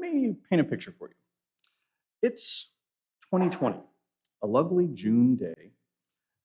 Let me paint a picture for you. It's 2020, a lovely June day,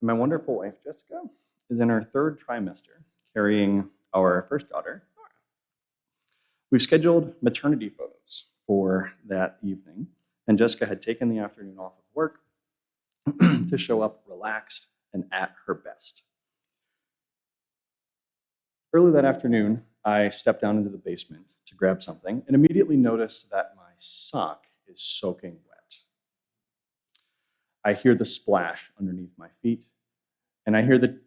and my wonderful wife, Jessica, is in her third trimester, carrying our first daughter, Nora. We've scheduled maternity photos for that evening, and Jessica had taken the afternoon off of work to show up relaxed and at her best. Early that afternoon, I stepped down into the basement to grab something and immediately noticed that my sock is soaking wet. I hear the splash underneath my feet, and I hear the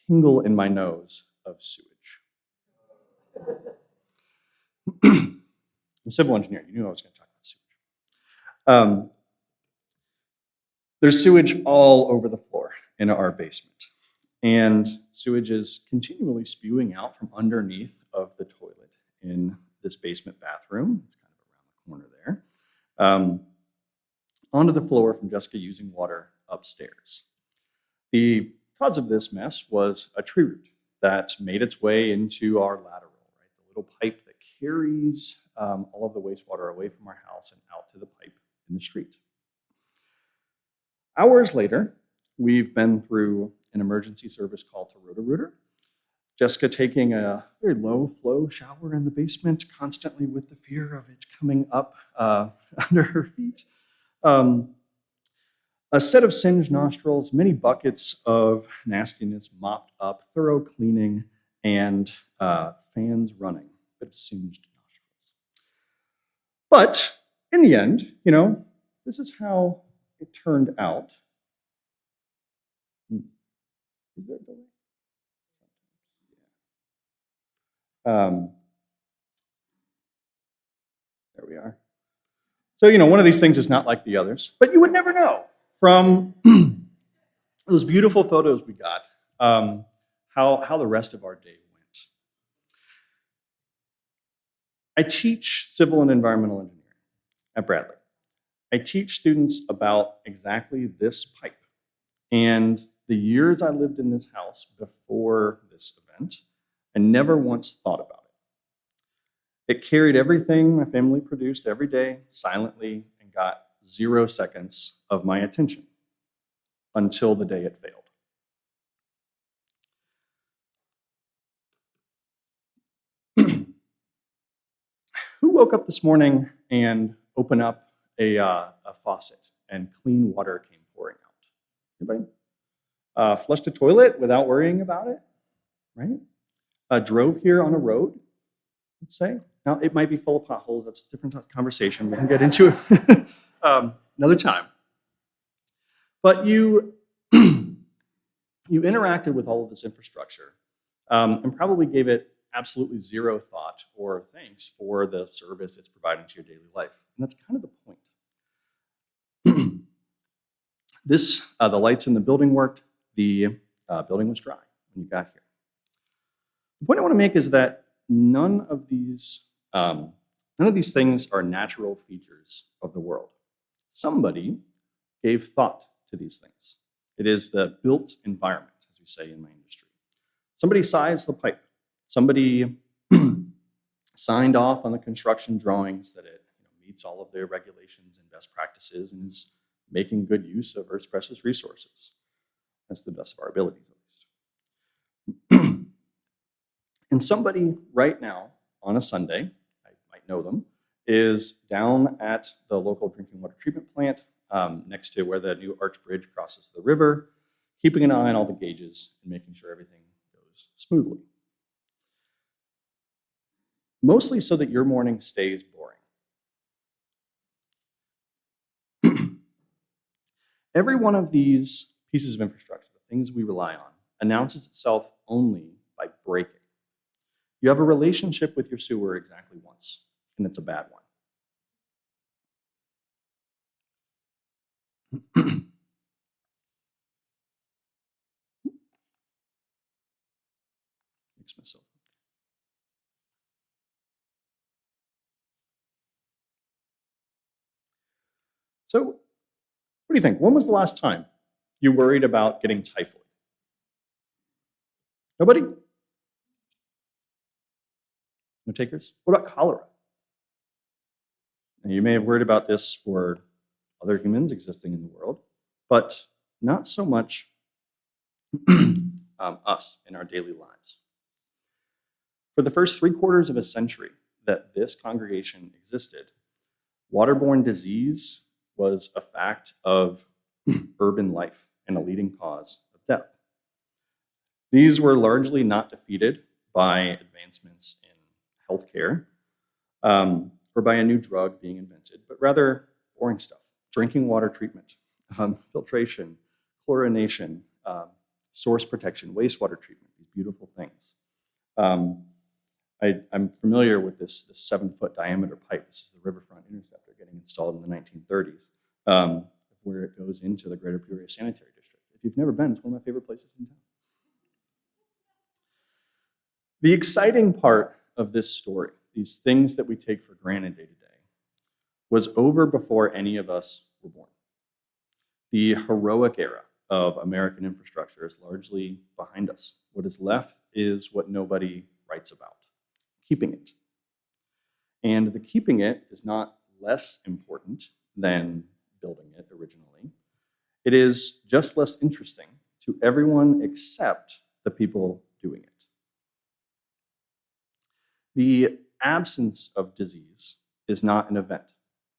tingle in my nose of sewage. I'm a civil engineer. You knew I was going to talk about sewage. There's sewage all over the floor in our basement, and sewage is continually spewing out from underneath of the toilet in this basement bathroom. It's kind of around the corner there, onto the floor from Jessica using water upstairs. The cause of this mess was a tree root that made its way into our lateral, right? The little pipe that carries all of the wastewater away from our house and out to the pipe in the street. Hours later, we've been through an emergency service call to Roto-Rooter. Jessica taking a very low flow shower in the basement, constantly with the fear of it coming up under her feet. A set of singed nostrils, many buckets of nastiness mopped up, thorough cleaning, and fans running, but of singed nostrils. But in the end, this is how it turned out. Is there a delay? There we are. So, one of these things is not like the others, but you would never know from those beautiful photos we got how the rest of our day went. I teach civil and environmental engineering at Bradley. I teach students about exactly this pipe. And the years I lived in this house before this event, I never once thought about it. It carried everything my family produced every day silently and got 0 seconds of my attention until the day it failed. Who woke up this morning and opened up a faucet and clean water came pouring out? Anybody? Flushed a toilet without worrying about it, right? Drove here on a road, let's say. Now, it might be full of potholes. That's a different conversation. We can get into it another time. But you interacted with all of this infrastructure and probably gave it absolutely zero thought or thanks for the service it's providing to your daily life. And that's kind of the point. The lights in the building worked. The building was dry when you got here. The point I want to make is that none of these things are natural features of the world. Somebody gave thought to these things. It is the built environment, as we say in my industry. Somebody sized the pipe. Somebody signed off on the construction drawings that it meets all of their regulations and best practices and is making good use of Earth's precious resources. That's the best of our abilities, at least. And somebody right now, on a Sunday, I might know them, is down at the local drinking water treatment plant next to where the new arch bridge crosses the river, keeping an eye on all the gauges and making sure everything goes smoothly. Mostly so that your morning stays boring. Every one of these pieces of infrastructure, the things we rely on, announces itself only by breaking. You have a relationship with your sewer exactly once, and it's a bad one. Mix myself. So, what do you think? When was the last time you worried about getting typhoid? Nobody? No takers? What about cholera? Now, you may have worried about this for other humans existing in the world, but not so much us in our daily lives. For the first 3/4 of a century that this congregation existed, waterborne disease was a fact of urban life and a leading cause of death. These were largely not defeated by advancements in healthcare or by a new drug being invented, but rather boring stuff: drinking water treatment, filtration, chlorination, source protection, wastewater treatment, these beautiful things. I'm familiar with this 7-foot diameter pipe. This is the Riverfront Interceptor getting installed in the 1930s, where it goes into the Greater Peoria Sanitary District. If you've never been, it's one of my favorite places in town. The exciting part of this story, these things that we take for granted day to day, was over before any of us were born. The heroic era of American infrastructure is largely behind us. What is left is what nobody writes about: keeping it. And the keeping it is not less important than building it originally. It is just less interesting to everyone except the people doing it. The absence of disease is not an event.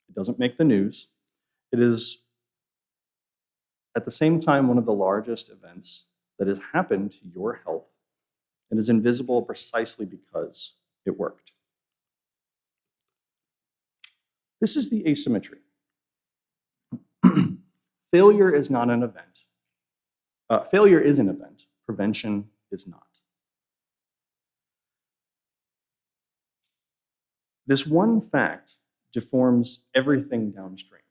It doesn't make the news. It is at the same time one of the largest events that has happened to your health and is invisible precisely because it worked. This is the asymmetry. Failure is not an event. Failure is an event. Prevention is not. This one fact deforms everything downstream.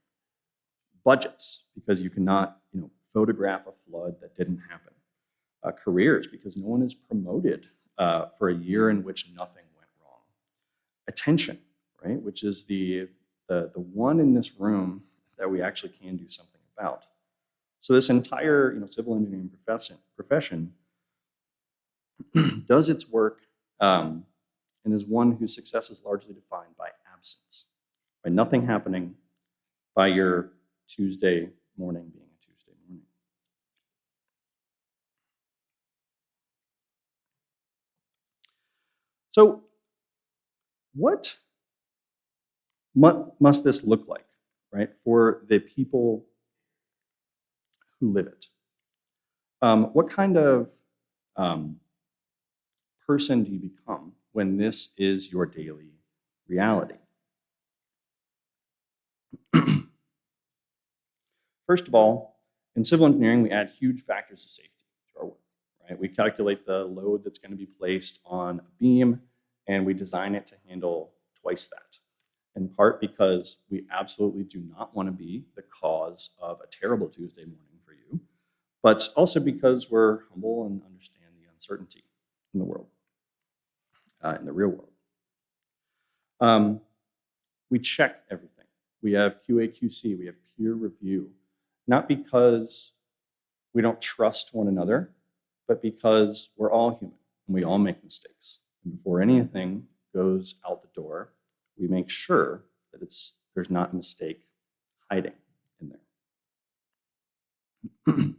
Budgets, because you cannot photograph a flood that didn't happen. Careers, because no one is promoted for a year in which nothing went wrong. Attention, right, which is the one in this room that we actually can do something about. So this entire civil engineering profession does its work and is one whose success is largely defined by absence, by nothing happening, by your Tuesday morning being a Tuesday morning. So what must this look like, right, for the people who live it? What kind of person do you become when this is your daily reality? First of all, in civil engineering, we add huge factors of safety to our work, right? We calculate the load that's going to be placed on a beam, and we design it to handle twice that, in part because we absolutely do not want to be the cause of a terrible Tuesday morning for you, but also because we're humble and understand the uncertainty in the world, in the real world. We check everything. We have QA/QC, we have peer review, not because we don't trust one another, but because we're all human and we all make mistakes. And before anything goes out the door, we make sure that there's not a mistake hiding in there.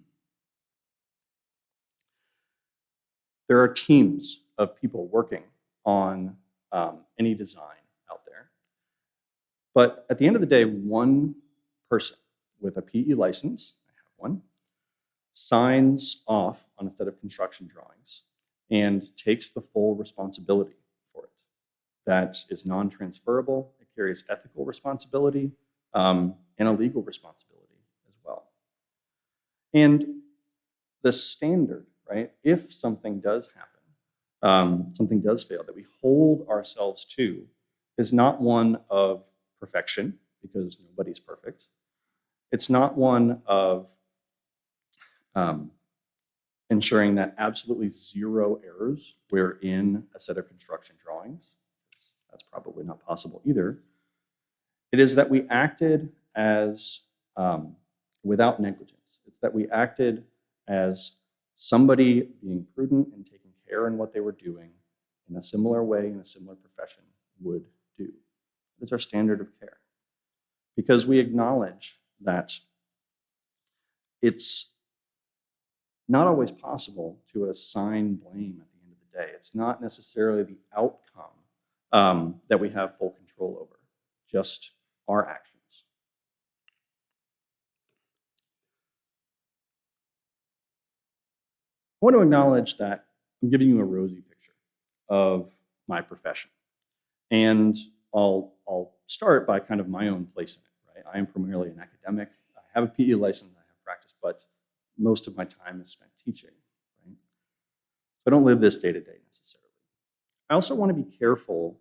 There are teams of people working on any design out there. But at the end of the day, one person with a PE license, I have one, signs off on a set of construction drawings and takes the full responsibility for it. That is non-transferable. It carries ethical responsibility and a legal responsibility as well. And the standard, right, if something does happen, something does fail, that we hold ourselves to is not one of perfection, because nobody's perfect. It's not one of ensuring that absolutely zero errors were in a set of construction drawings. That's probably not possible either. It is that we acted as without negligence. It's that we acted as somebody being prudent and taking care in what they were doing in a similar way, in a similar profession would do. It's our standard of care. because we acknowledge that it's not always possible to assign blame at the end of the day. It's not necessarily the outcome that we have full control over, just our actions. I want to acknowledge that I'm giving you a rosy picture of my profession. And I'll start by kind of my own place in it, right? I am primarily an academic. I have a PE license, I have practice, but most of my time is spent teaching, right? So I don't live this day to day necessarily. I also want to be careful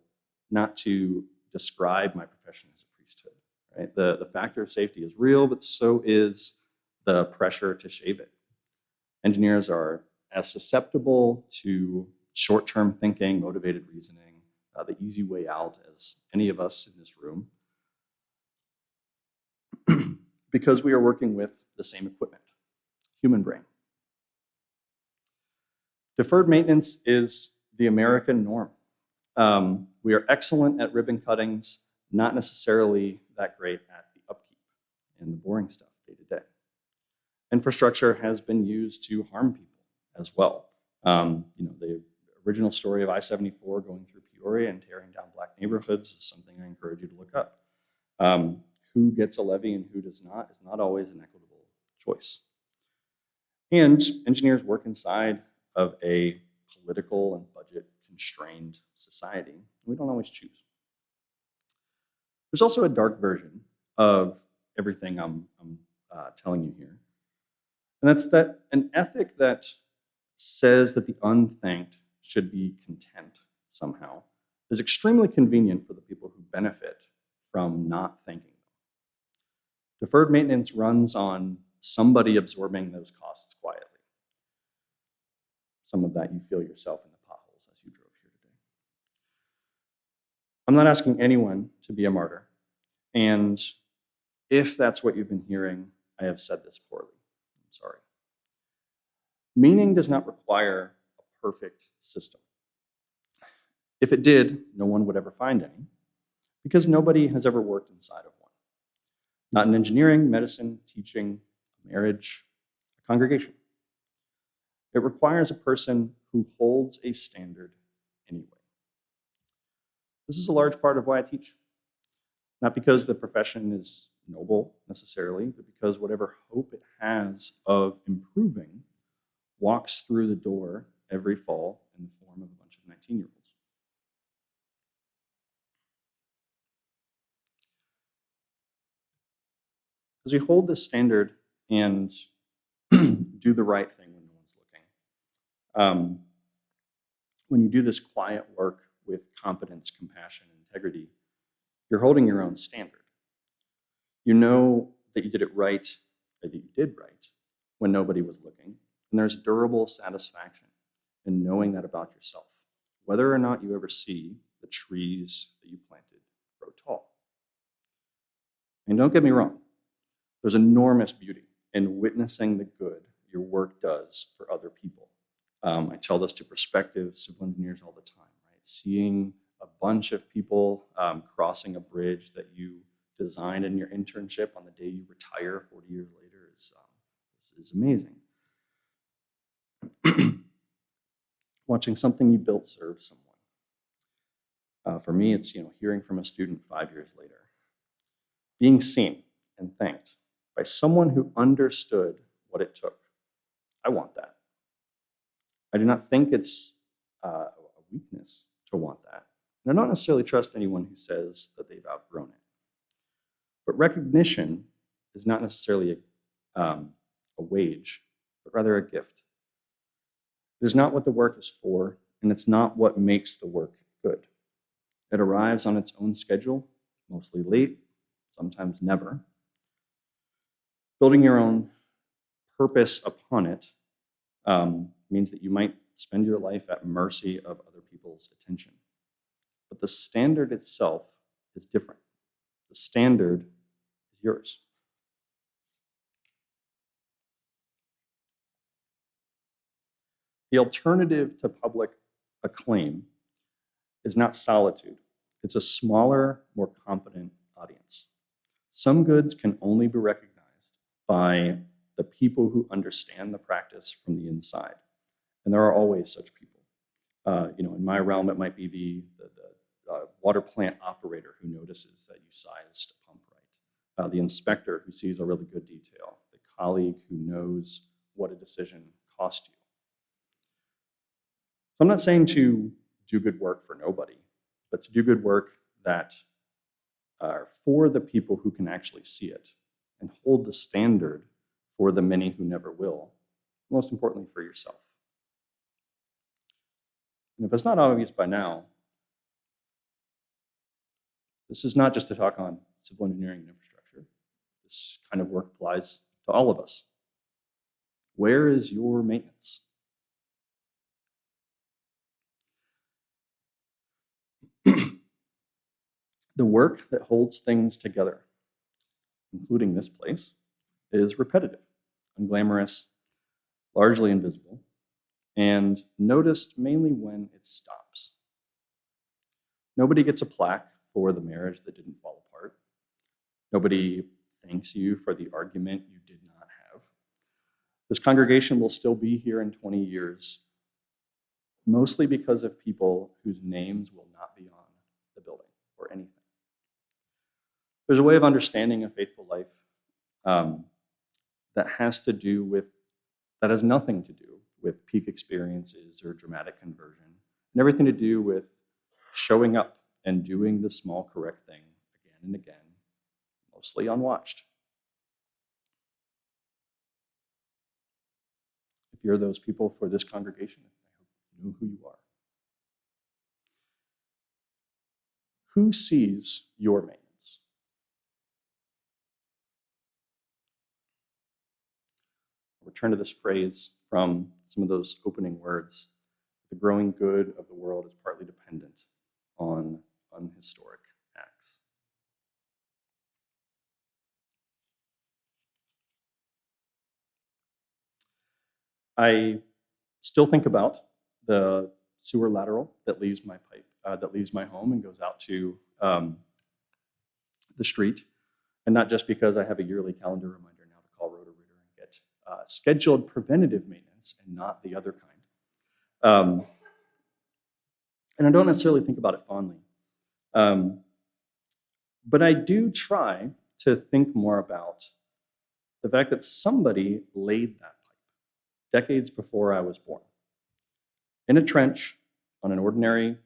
not to describe my profession as a priesthood, right? The factor of safety is real, but so is the pressure to shave it. Engineers are as susceptible to short-term thinking, motivated reasoning, the easy way out as any of us in this room, because we are working with the same equipment, human brain. Deferred maintenance is the American norm. We are excellent at ribbon cuttings, not necessarily that great at the upkeep and the boring stuff day to day. Infrastructure has been used to harm people as well. The original story of I-74 going through Peoria and tearing down Black neighborhoods is something I encourage you to look up. Who gets a levy and who does not is not always an equitable choice. And engineers work inside of a political and budget-constrained society. We don't always choose. There's also a dark version of everything I'm telling you here. And that's that an ethic that says that the unthanked should be content somehow is extremely convenient for the people who benefit from not thanking them. Deferred maintenance runs on somebody absorbing those costs quietly. Some of that you feel yourself in the potholes as you drove here today. I'm not asking anyone to be a martyr. And if that's what you've been hearing, I have said this poorly. I'm sorry. Meaning does not require a perfect system. If it did, no one would ever find any, because nobody has ever worked inside of one. Not in engineering, medicine, teaching, marriage, a congregation. It requires a person who holds a standard anyway. This is a large part of why I teach. Not because the profession is noble necessarily, but because whatever hope it has of improving walks through the door every fall in the form of a bunch of 19-year-olds. As we hold this standard and do the right thing when no one's looking, when you do this quiet work with competence, compassion, and integrity, you're holding your own standard. You know that you did it right, that you did right when nobody was looking, and there's durable satisfaction in knowing that about yourself, whether or not you ever see the trees that you planted grow tall. And don't get me wrong, there's enormous beauty in witnessing the good your work does for other people. I tell this to prospective civil engineers all the time, right? Seeing a bunch of people crossing a bridge that you designed in your internship on the day you retire 40 years later is amazing. Watching something you built serve someone. For me, it's hearing from a student 5 years later. Being seen and thanked by someone who understood what it took. I want that. I do not think it's a weakness to want that. And I don't necessarily trust anyone who says that they've outgrown it. But recognition is not necessarily a wage, but rather a gift. It is not what the work is for, and it's not what makes the work good. It arrives on its own schedule, mostly late, sometimes never. Building your own purpose upon it means that you might spend your life at mercy of other people's attention. But the standard itself is different. The standard is yours. The alternative to public acclaim is not solitude. It's a smaller, more competent audience. Some goods can only be recognized by the people who understand the practice from the inside. And there are always such people. In my realm, it might be the water plant operator who notices that you sized a pump right, the inspector who sees a really good detail, the colleague who knows what a decision cost you. So I'm not saying to do good work for nobody, but to do good work that are for the people who can actually see it and hold the standard for the many who never will, most importantly for yourself. And if it's not obvious by now, this is not just a talk on civil engineering and infrastructure. This kind of work applies to all of us. Where is your maintenance? The work that holds things together, including this place, is repetitive, unglamorous, largely invisible, and noticed mainly when it stops. Nobody gets a plaque for the marriage that didn't fall apart. Nobody thanks you for the argument you did not have. This congregation will still be here in 20 years, mostly because of people whose names will not be on the building or anything. There's a way of understanding a faithful life that has nothing to do with peak experiences or dramatic conversion, and everything to do with showing up and doing the small correct thing again and again, mostly unwatched. If you're those people for this congregation, I hope you know who you are. Who sees your maintenance? I'll return to this phrase from some of those opening words. The growing good of the world is partly dependent on unhistoric acts. I still think about the sewer lateral that leaves my home and goes out to the street, and not just because I have a yearly calendar reminder now to call Roto-Rooter and get scheduled preventative maintenance and not the other kind. And I don't necessarily think about it fondly. But I do try to think more about the fact that somebody laid that pipe decades before I was born in a trench on an ordinary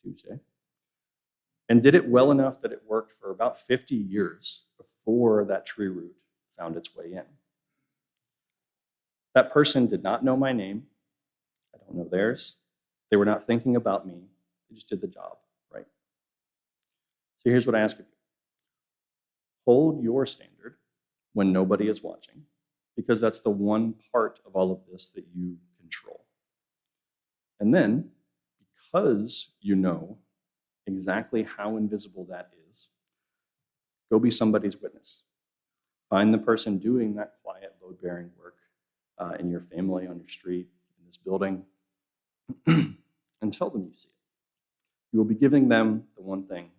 Tuesday, and did it well enough that it worked for about 50 years before that tree root found its way in. That person did not know my name. I don't know theirs. They were not thinking about me. They just did the job, right? So here's what I ask of you. Hold your standard when nobody is watching, because that's the one part of all of this that you control. And then, because you know exactly how invisible that is, go be somebody's witness. Find the person doing that quiet, load-bearing work in your family, on your street, in this building, and tell them you see it. You will be giving them the one thing